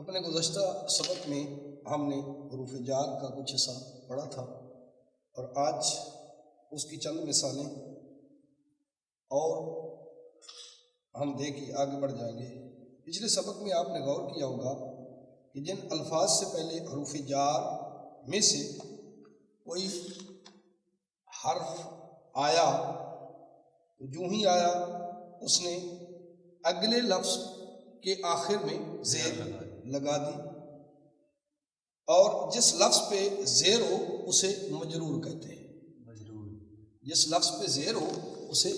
اپنے گزشتہ سبق میں ہم نے حروف جار کا کچھ حصہ پڑھا تھا اور آج اس کی چند مثالیں اور ہم دیکھ کے آگے بڑھ جائیں گے۔ پچھلے سبق میں آپ نے غور کیا ہوگا کہ جن الفاظ سے پہلے حروف جار میں سے کوئی حرف آیا تو جو ہی آیا اس نے اگلے لفظ کے آخر میں زیر لگا دی، اور جس لفظ پہ زیر ہو اسے مجرور کہتے ہیں۔ جس لفظ پہ زیر ہو اسے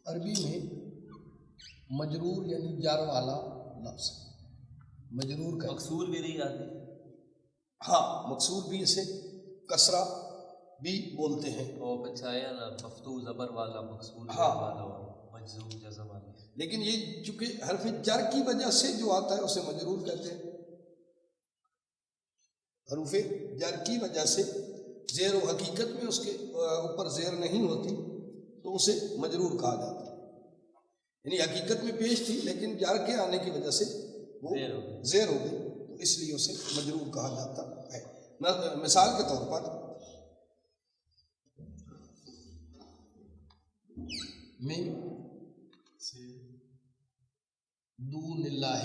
عربی میں مجرور یعنی جار والا لفظ مجرور کہتے ہیں۔ مکسور بھی نہیں آتی؟ ہاں، مکسور بھی اسے کسرہ بھی بولتے ہیں۔ اور بچایا نا مفتوح زبر والا مکسور ہاں والا مجزوم جزم والا، لیکن یہ چونکہ حرف جر کی وجہ سے جو آتا ہے اسے مجرور کہتے ہیں۔ حروف جر کی وجہ سے زیر و حقیقت میں اس کے اوپر زیر نہیں ہوتی تو اسے مجرور کہا جاتا ہے، یعنی حقیقت میں پیش تھی لیکن جر کے آنے کی وجہ سے وہ زیر ہو گئی تو اس لیے اسے مجرور کہا جاتا ہے۔ مثال کے طور پر من دون اللہ،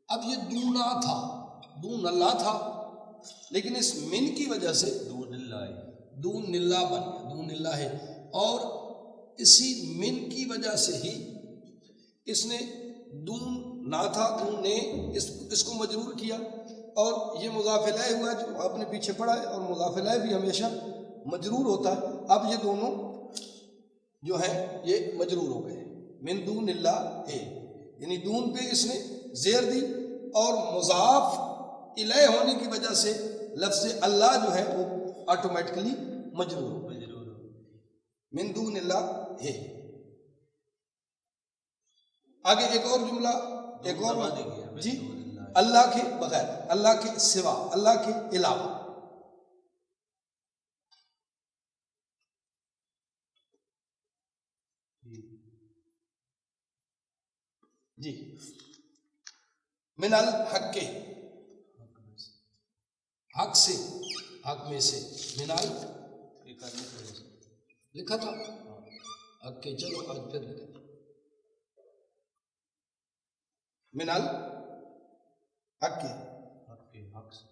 اب یہ دونا تھا، دون اللہ تھا، لیکن اس من کی وجہ سے دون اللہ دون اللہ بن گیا، دون اللہ ہے، اور اسی من کی وجہ سے ہی اس نے دون نہ تھا، دون نے اس کو مجرور کیا، اور یہ مضاف الیہ ہوا جو آپ نے پیچھے پڑھا ہے، اور مضاف الیہ بھی ہمیشہ مجرور ہوتا ہے۔ اب یہ دونوں جو ہے یہ مجرور ہو گئے، من دون اللہ ہے، یعنی دون پہ اس نے زیر دی اور مضاف الیہ ہونے کی وجہ سے لفظ اللہ جو ہے وہ آٹومیٹکلی مجرور ہو گئے، من دون اللہ ہے۔ آگے ایک اور جملہ، ایک اور جی، اللہ کے بغیر، اللہ کے سوا، اللہ کے علاوہ۔ جی، من الحق کے، حق سے، حق میں سے، من ال لکھا تھا حق کے، چلو آج پھر لکھیں من الحق کے، حق سے،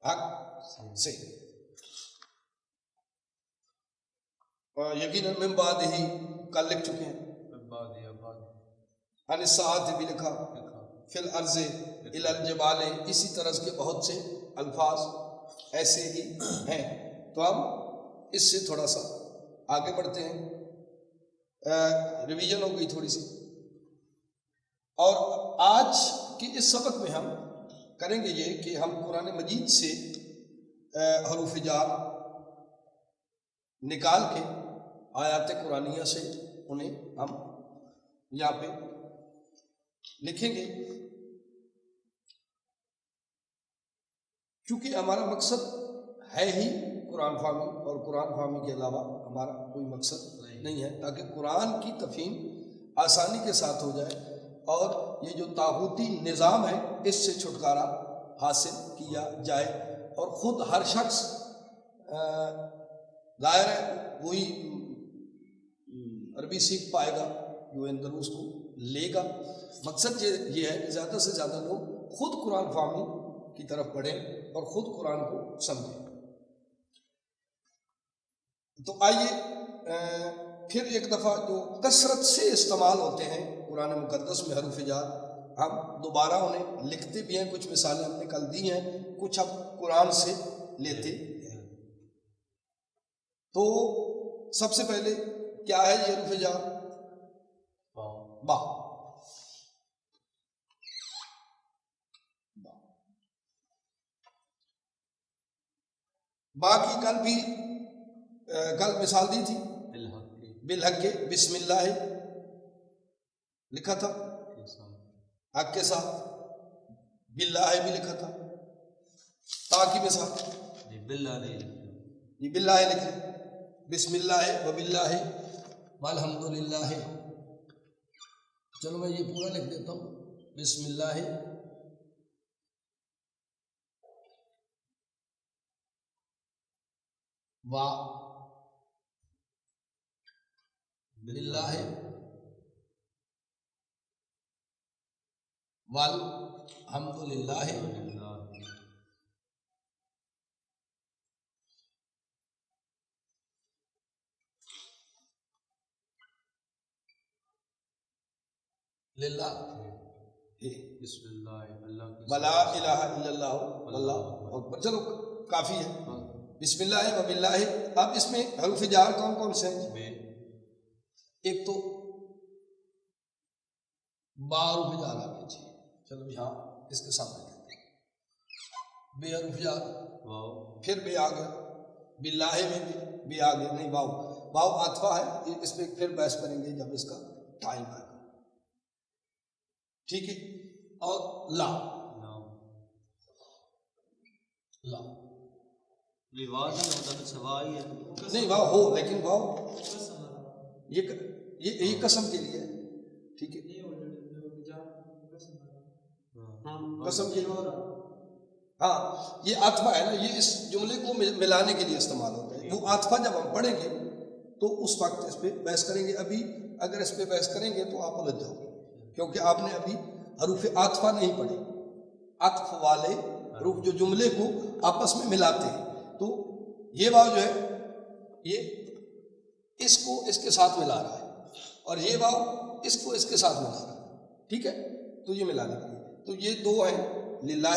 حق سے، یقیناً من بعد ہی کل لکھ چکے ہیں، عن الساعۃ بھی لکھا، فی الارض الی الجبال، اسی طرح کے بہت سے الفاظ ایسے ہی ہیں۔ تو اب اس سے تھوڑا سا آگے بڑھتے ہیں، ریویژن ہو گئی تھوڑی سی، اور آج کی اس سبق میں ہم کریں گے یہ کہ ہم قرآن مجید سے حروف جار نکال کے آیات قرآنیہ سے انہیں ہم یہاں پہ لکھیں گے، کیونکہ ہمارا مقصد ہے ہی قرآن فہمی، اور قرآن فہمی کے علاوہ ہمارا کوئی مقصد نہیں ہے، تاکہ قرآن کی تفہیم آسانی کے ساتھ ہو جائے اور یہ جو طاغوتی نظام ہے اس سے چھٹکارا حاصل کیا جائے، اور خود ہر شخص ظاہر ہے وہی عربی سیکھ پائے گا جو اندر اس کو لے گا۔ مقصد یہ ہے کہ زیادہ سے زیادہ لوگ خود قرآن فہمی کی طرف بڑھیں اور خود قرآن کو سمجھیں۔ تو آئیے پھر ایک دفعہ جو کثرت سے استعمال ہوتے ہیں قرآن مقدس میں حروف جار، ہم دوبارہ انہیں لکھتے بھی ہیں، کچھ مثالیں ہم نے کل دی ہیں، کچھ اب قرآن سے لیتے ہیں۔ تو سب سے پہلے کیا ہے یہ حروف جار؟ با، با کی کل مثال دی تھی، بالحق کے، بسم اللہ لکھا تھا حق کے ساتھ، باللہ بھی لکھا تھا، تا کی مثال جی باللہ لکھیں، بسم اللہ و باللہ والحمد للہ چلو میں یہ پورا لکھ دیتا ہوں. بسم اللہ و باللہ والحمد للہ للہ بسم اللہ اللہ کی ولا الہ الا اللہ واللہ اکبر. چلو کافی ہے. بسم اللہ و باللہ. اب اس میں حروف جار کون کون سے ہیں؟ بے ایک تو با حروف جار آگے چاہیے. چلو یہاں اس کے سامنے کہتے ہیں بے حروف جار. واو پھر بے آ گیا. باللہ میں بھی بے آ گیا. نہیں واو واو عاطفہ ہے. اس پہ پھر بحث کریں گے جب اس کا ٹائم آئے گا. ٹھیک ہے. اور لا نام لا لواز نہیں ہوتا تو سوائی ہے. نہیں واو ہو لیکن واو یہ قسم کے لیے ہے. ٹھیک ہے. قسم کے لیے ہاں یہ عاطفہ ہے نا. یہ اس جملے کو ملانے کے لیے استعمال ہوتا ہے. وہ عاطفہ جب ہم پڑھیں گے تو اس وقت اس پہ بحث کریں گے. ابھی اگر اس پہ بحث کریں گے تو آپ الجھ جاؤ گے کیونکہ آپ نے ابھی حروف عاطفہ نہیں پڑھے. عطف والے حروف جو جملے کو آپس میں ملاتے ہیں. تو یہ واو جو ہے یہ اس کو اس کے ساتھ ملا رہا ہے اور یہ واو اس کو اس کے ساتھ ملا رہا ہے. ٹھیک ہے. تو یہ ملانے کے لیے تو یہ دو ہیں للہ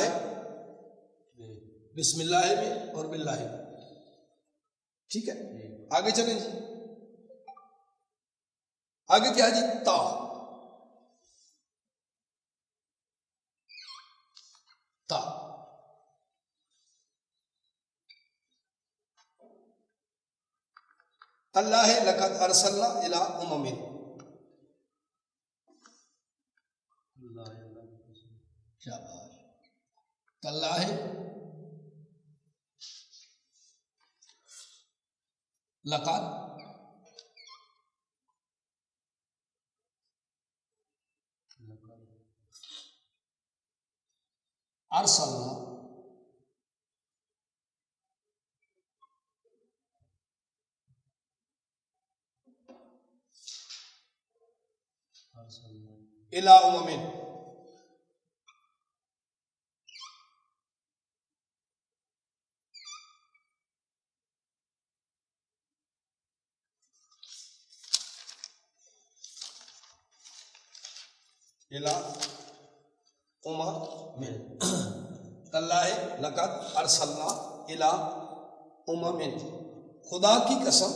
بسم اللہ میں اور باللہ میں. ٹھیک ہے. آگے چلیں جی. آگے کیا جی؟ تا. تا اللہ لقد ارسلنا الی امم. کیا بات ہے. اللہ لقد ارسلنا الی امم. الی امم. اللہ لقد ارسلنا الی امم. خدا کی قسم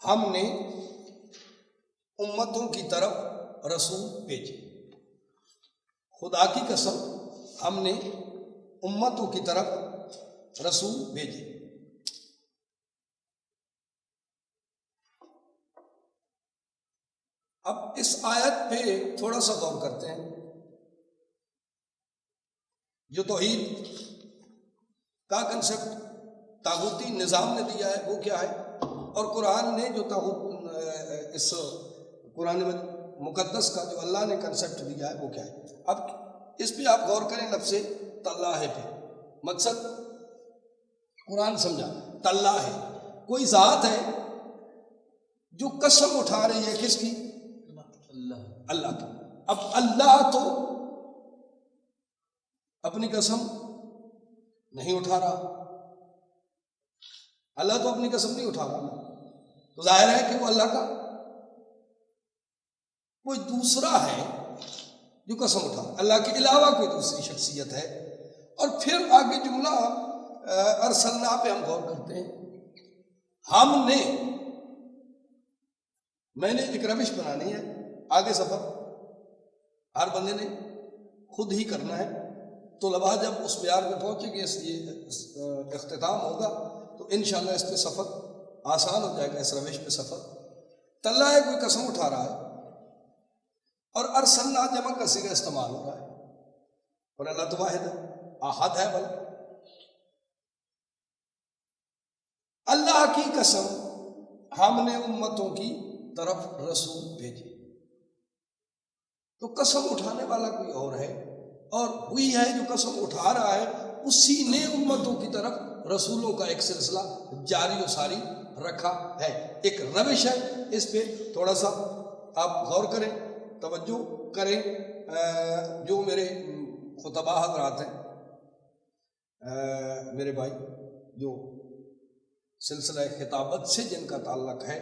ہم نے امتوں کی طرف رسول بھیجے. خدا کی قسم ہم نے امتوں کی طرف رسول بھیجے. اب اس آیت پہ تھوڑا سا غور کرتے ہیں. جو توحید کا کنسپٹ طاغوتی نظام نے دیا ہے وہ کیا ہے اور قرآن نے جو اس قرآن مقدس کا جو اللہ نے کنسپٹ دیا ہے وہ کیا ہے. اب اس پہ آپ غور کریں لفظ تاللہ پہ. مقصد قرآن سمجھا. تاللہ ہے کوئی ذات ہے جو قسم اٹھا رہی ہے کس کی؟ اللہ کی. اب اللہ تو اپنی قسم نہیں اٹھا رہا. اللہ تو اپنی قسم نہیں اٹھا رہا. تو ظاہر ہے کہ وہ اللہ کا کوئی دوسرا ہے جو قسم اٹھا رہا. اللہ کے علاوہ کوئی دوسری شخصیت ہے. اور پھر آگے جملہ ارسلنا پہ ہم غور کرتے ہیں. ہم نے میں نے ایک روش بنانی ہے. آگے سفر ہر بندے نے خود ہی کرنا ہے. طلباء جب اس معیار پہ پہنچیں گے یہ اختتام ہوگا تو انشاءاللہ اس پہ سفر آسان ہو جائے گا. اس روش پہ سفر. تاللہ ہے کوئی قسم اٹھا رہا ہے اور ارسلنا جمع کا صیغہ استعمال ہو رہا ہے اور اللہ تو واحد ہے احد ہے. بل اللہ کی قسم ہم نے امتوں کی طرف رسول بھیجے. تو قسم اٹھانے والا کوئی اور ہے، اور وہی ہے جو قسم اٹھا رہا ہے اسی نے امتوں کی طرف رسولوں کا ایک سلسلہ جاری و ساری رکھا ہے، ایک روش ہے۔ اس پہ تھوڑا سا آپ غور کریں، توجہ کریں۔ جو میرے خطبہ حضرات ہیں، میرے بھائی جو سلسلہ خطابت سے جن کا تعلق ہے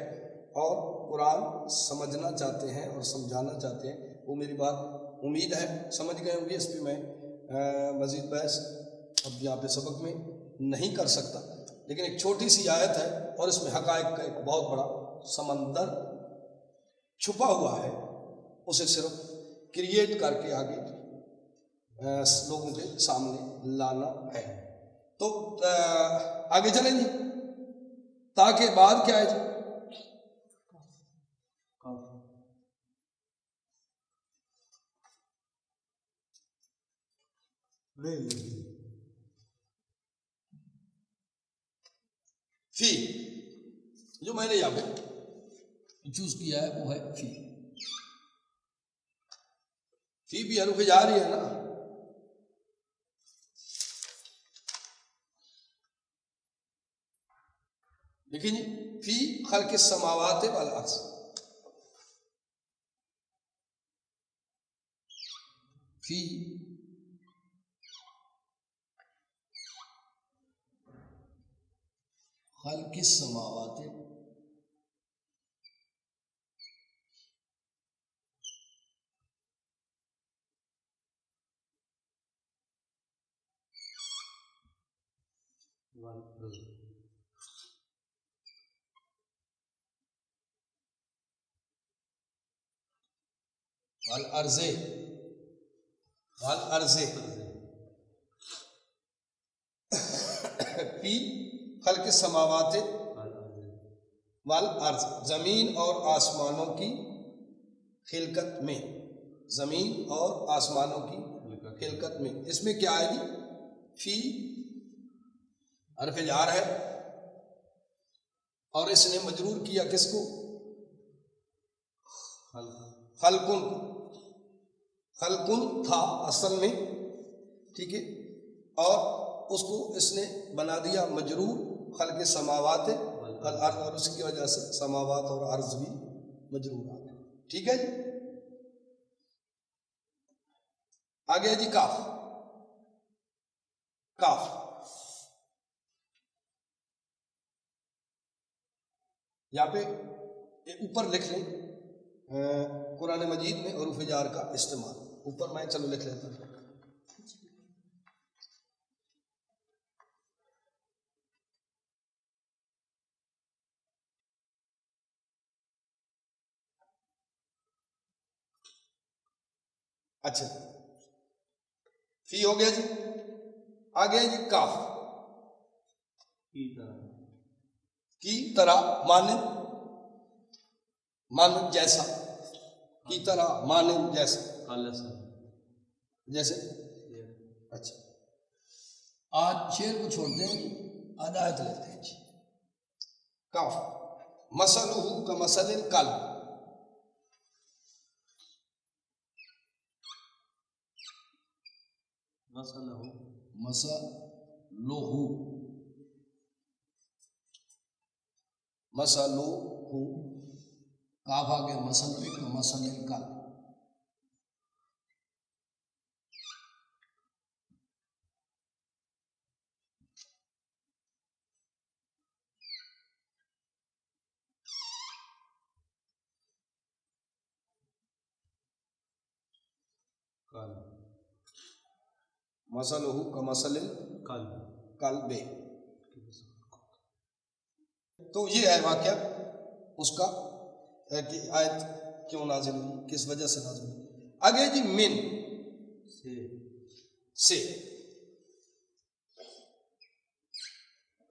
اور قرآن سمجھنا چاہتے ہیں اور سمجھانا چاہتے ہیں، وہ میری بات امید ہے سمجھ گئے ہوں گے۔ اس پہ میں مزید بحث اب یہاں پہ سبق میں نہیں کر سکتا، لیکن ایک چھوٹی سی آیت ہے اور اس میں حقائق کا ایک بہت بڑا سمندر چھپا ہوا ہے، اسے صرف کریٹ کر کے آگے لوگوں کے سامنے لانا ہے۔ تو آگے چلیں جی، تاکہ بعد کیا ہے جی؟ فی، جو میں نے یہاں پہ چوز کیا ہے وہ ہے فی۔ فی بھی حروف جاری ہے نا، لیکن فی خلق السماوات والارض، فی خلق السماوات والارض، والارض فی خلق السماوات والارض، زمین اور آسمانوں کی خلقت میں، زمین اور آسمانوں کی خلقت میں۔ اس میں کیا ہے جی؟ فی حرف جار ہے، اور اس نے مجرور کیا کس کو؟ خلقن، خلقن تھا اصل میں، ٹھیک ہے، اور اس کو اس نے بنا دیا مجرور خلق سماوات والارض، اور اس کی وجہ سے سماوات اور ارض بھی مجرور آ گئے، ٹھیک ہے جی۔ آگے جی کاف، کاف یہاں پہ اوپر لکھ لیں، قرآن مجید میں حروف جار کا استعمال اوپر میں چلو لکھ لیتا ہوں۔ اچھا، فی ہو گیا جی۔ آگے جی کاف، کی طرح، مانند، مانند جیسا، کی طرح مانند جیسا، جیسے۔ اچھا، آج شعر کو چھوڑتے ہیں، آج آیت لیتے ہیں جی۔ کاف، مثلہ کمثل الکلب، مثلہ، مثلہ، کاف آگے مثل کمثل الکلب، مثلہ کمثل الکلب۔ تو یہ ہے واقعہ اس کا کہ آیت کیوں نازل ہوئی، کس وجہ سے نازل ہوئی۔ آگے جی من، سے،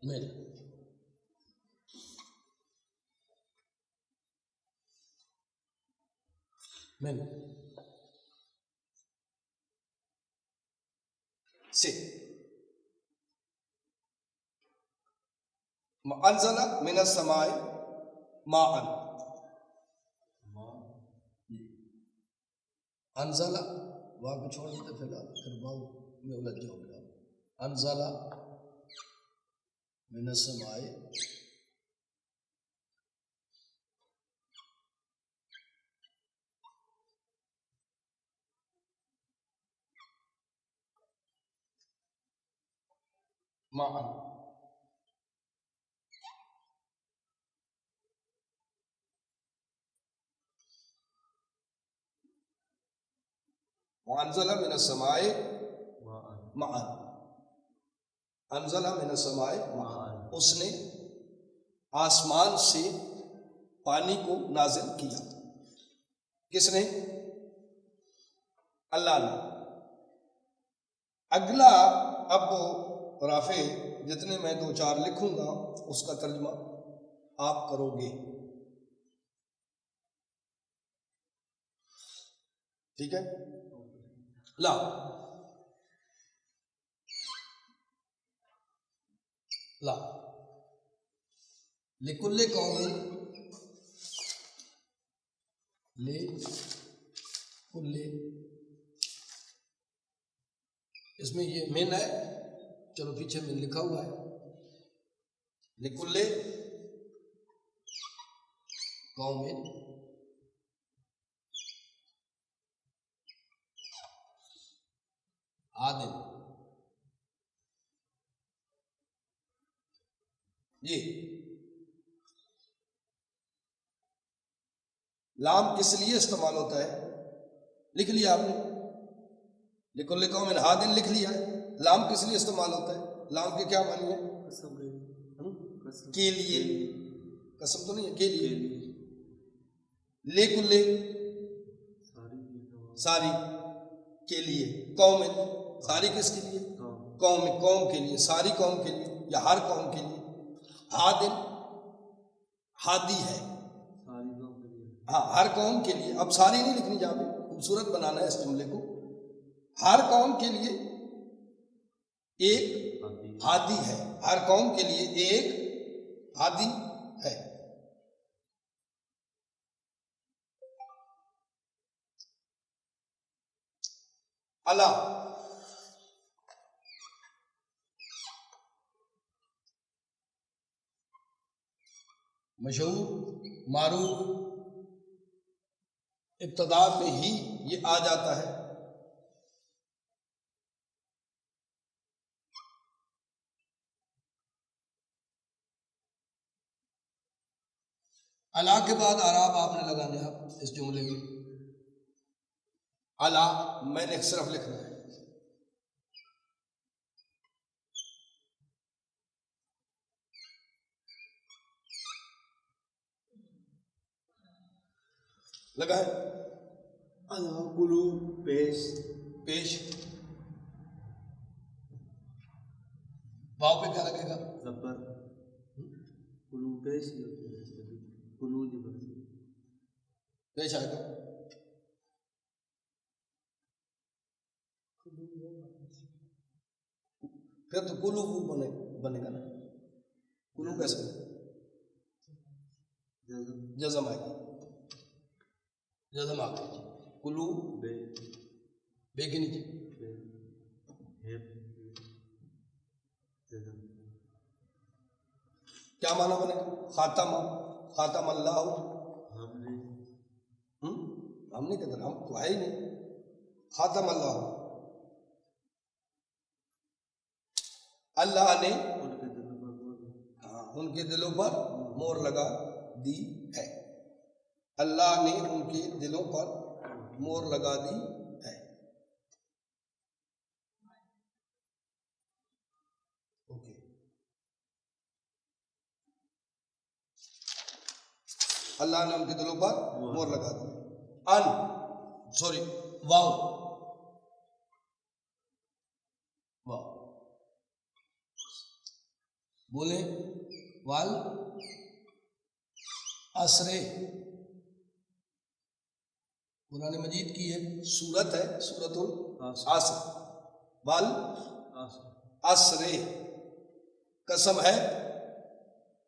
من، من سے، انزل من السماء ماء، انزلہ واو کو چھوڑ دیتے پھر واو میں الجھ جاؤ گے آپ. انزلہ من السماء ماء. وانزل من السماء ماء. انزل من السماء ماء. اس نے آسمان سے پانی کو نازل کیا. کس نے؟ اللہ نے. اگلا اب رافع جتنے میں دو چار لکھوں گا اس کا ترجمہ آپ کرو گے. ٹھیک ہے. لا لا لکل قوم لکل، اس میں یہ من ہے، چلو پیچھے من لکھا ہوا ہے. لکل قوم عادل. یہ لام کس لیے استعمال ہوتا ہے؟ لکھ لیا آپ نے، لکل قوم عادل لکھ لیا ہے. لام کس لیے استعمال ہوتا ہے؟ لام کے کیا معنی ہے؟ کے لیے. قسم تو نہیں ہے، کے لیے. لکل ساری کے لیے. قوم ساری کس کے لیے؟ قوم کے لیے، ساری قوم کے لیے یا ہر قوم کے لیے. عادل ہادی ہے، ہاں ہر قوم کے لیے. اب ساری نہیں لکھنی جہاں پہ، خوبصورت بنانا ہے اس جملے کو. ہر قوم کے لیے ایک ہادی ہے، ہر قوم کے لیے ایک ہادی ہے. اللہ مشہور معروف ابتدا میں ہی یہ آ جاتا ہے. اللہ کے بعد اعراب آپ نے لگانے ہیں اس جملے میں. اللہ میں نے صرف لکھنا ہے. لگا ہے. اللہ کلو پیش پیش واو پہ کیا لگے گا؟ زبر. کلو پیش کلو دی پیش آئے گا. پھر تو کلو بنے گا نا. کلو کیسے جزم آئے گی. جزم آ گئی. کلو بے کے نیچے کیا معنی بنے گا؟ خاتم اللہ. ہم نہیں کہتے، ہم تو ہے ہی نہیں. خاتم اللہ، اللہ نے ان کے دلوں پر مہر لگا دی ہے. اللہ نے ان کے دلوں پر مہر لگا دی ہے. اوکے. اللہ نے ان کے دلوں پر مہر لگا دی. واو بولے وال اسرے. قرآن مجید کی ایک سورت ہے، سورت العصر. وال اسرے قسم ہے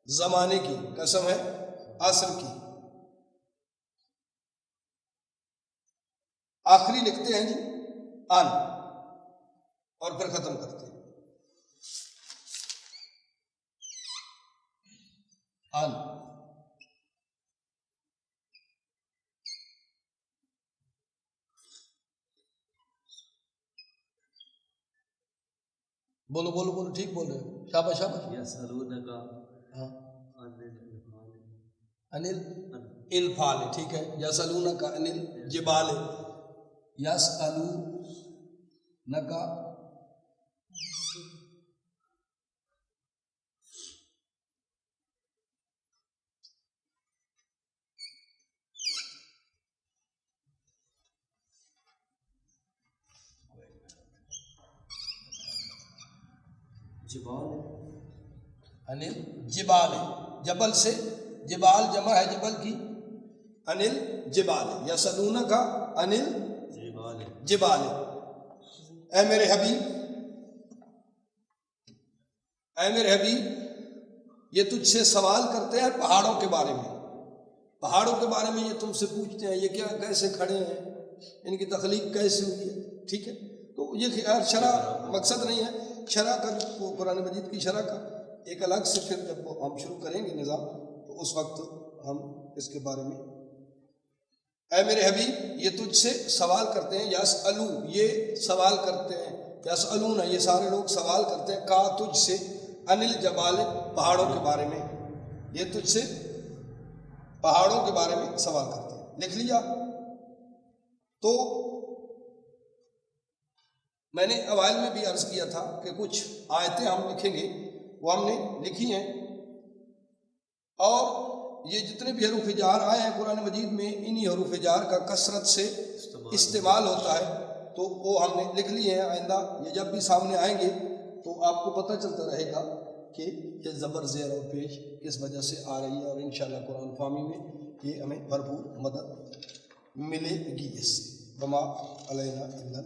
زمانے کی، قسم ہے عصر کی. آخری لکھتے ہیں جی ان اور پھر ختم کرتے ہیں ان. بولو بولو بولو ٹھیک بول رہے ہو. شاباش شاباش. یسألونک ہاں عن الانفال. انل انفال ٹھیک ہے. یسألونک عن الجبال. یسألونک جبال انل جبال. جبل سے جبال جمع ہے جبل کی. انل جبال. یسألونک انل جبال. جبال. اے میرے حبیب اے میرے حبیب یہ تجھ سے سوال کرتے ہیں پہاڑوں کے بارے میں. پہاڑوں کے بارے میں یہ تم سے پوچھتے ہیں یہ کیا کیسے کھڑے ہیں, ان کی تخلیق کیسے ہوئی ہے. ٹھیک ہے, تو یہ خیر شرح مقصد نہیں ہے. شرح کا جو قرآن مجید کی شرح کا ایک الگ سے پھر جب ہم شروع کریں گے نظام تو اس وقت ہم اس کے بارے میں. اے میرے حبیب یہ تجھ سے سوال کرتے ہیں. یسألو یہ سوال کرتے ہیں. یسألون یہ سارے لوگ سوال کرتے ہیں کا تجھ سے. انل جبال پہاڑوں کے بارے میں. یہ تجھ سے پہاڑوں کے بارے میں سوال کرتے ہیں. لکھ لیا. تو میں نے اوائل میں بھی عرض کیا تھا کہ کچھ آیتیں ہم لکھیں گے وہ ہم نے لکھی ہیں, اور یہ جتنے بھی حروف جار آئے ہیں قرآن مجید میں انہی حروف جار کا کثرت سے استعمال ہوتا ہے, تو وہ ہم نے لکھ لیے ہیں. آئندہ یہ جب بھی سامنے آئیں گے تو آپ کو پتہ چلتا رہے گا کہ یہ زبر زیر اور پیش کس وجہ سے آ رہی ہے, اور انشاءاللہ قرآن فہمی میں یہ ہمیں بھرپور مدد ملے گی اس سے. وما علینا الا